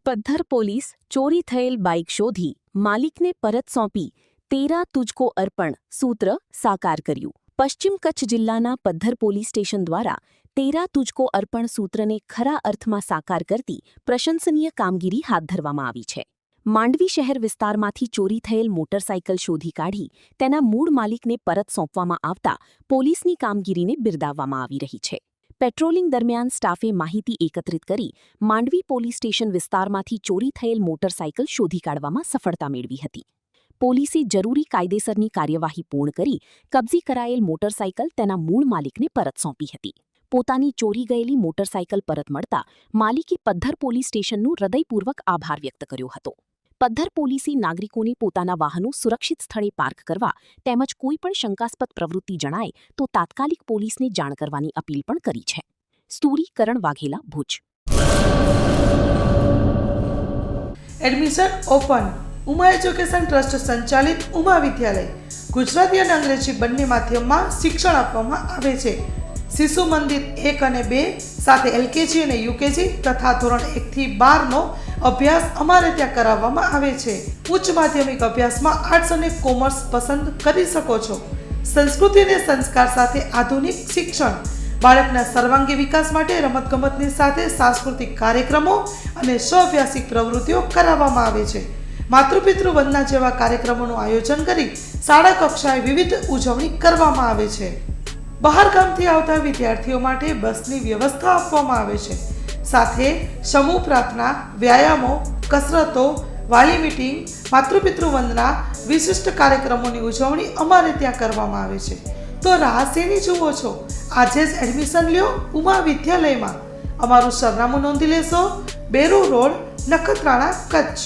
Paddhar police ચોરી થયેલ bike શોધી માલિકને પરત સોંપી તેરા તુજકો અર્પણ સૂત્ર સાકાર કર્યું. પશ્ચિમ કચ્છ જિલ્લાના પદ્ધર પોલીસ સ્ટેશન દ્વારા તેરા તુજકો અર્પણ સૂત્રને ખરા અર્થમાં સાકાર કરતી પ્રશંસનીય કામગીરી હાથ ધરવામાં આવી છે. માંડવી શહેર વિસ્તારમાંથી ચોરી થયેલ મોટરસાઇકલ શોધી કાઢી તેના મૂળ માલિકને પરત સોંપવામાં આવતા પોલીસની કામગીરીને બિરદાવવામાં આવી રહી છે. પેટ્રોલિંગ દરમિયાન સ્ટાફે માહિતી એકત્રિત કરી માંડવી પોલીસ સ્ટેશન વિસ્તારમાંથી ચોરી થયેલ મોટરસાઇકલ શોધી કાઢવામાં સફળતા મેળવી હતી. પોલીસે જરૂરી કાયદેસરની કાર્યવાહી પૂર્ણ કરી કબજે કરાયેલ મોટરસાઇકલ તેના મૂળ માલિકને પરત સોંપી હતી. પોતાની ચોરી ગયેલી મોટરસાઇકલ પરત મળતા માલિકે પદ્ધર પોલીસ સ્ટેશનનો હૃદયપૂર્વક આભાર વ્યક્ત કર્યો હતો. પદ્ધર પોલીસે નાગરિકોને પોતાના વાહનો સુરક્ષિત સ્થળે પાર્ક કરવા તેમજ કોઈપણ શંકાસ્પદ પ્રવૃત્તિ જણાય તો તાત્કાલિક પોલીસને જાણ કરવાની અપીલ પણ કરી છે. Story Karan Vaghela, Bhuj. Admission open. Uma education trust સંચાલિત ઉમા વિદ્યાલય ગુજરાતી અને અંગ્રેજી બંને માધ્યમમાં શિક્ષણ આપવામાં આવે છે. શિશુ મંદિર 1 અને 2 સાથે એલકેજી અને યુકેજી તથા ધોરણ 1 થી 12નો અભ્યાસ અમારે ત્યાં કરાવવામાં આવે છે. ઉચ્ચ માધ્યમિક અભ્યાસમાં આર્ટ્સ અને કોમર્સ પસંદ કરી શકો છો. સંસ્કૃતિ અને સંસ્કાર સાથે આધુનિક શિક્ષણ. બાળકના સર્વાંગી વિકાસ માટે રમતગમતની સાથે સાંસ્કૃતિક કાર્યક્રમો અને સ્વઅભ્યાસિક પ્રવૃત્તિઓ કરાવવામાં આવે છે. માતૃપિતૃ વંદના જેવા કાર્યક્રમોનું આયોજન કરી શાળા કક્ષાએ વિવિધ ઉજવણી કરવામાં આવે છે. બહાર ગામથી આવતા વિદ્યાર્થીઓ માટે બસની વ્યવસ્થા આપવામાં આવે છે. સાથે સમૂહ પ્રાર્થના, વ્યાયામો, કસરતો, વાલી મીટિંગ, માતૃપિતૃ વંદના વિશિષ્ટ કાર્યક્રમોની ઉજવણી અમારે ત્યાં કરવામાં આવે છે. તો રાહ શેની જુઓ છો? આજે જ એડમિશન લ્યો ઉમા વિદ્યાલયમાં. અમારું સરનામું નોંધી લેશો: બેરુ રોડ, નખત્રાણા, કચ્છ.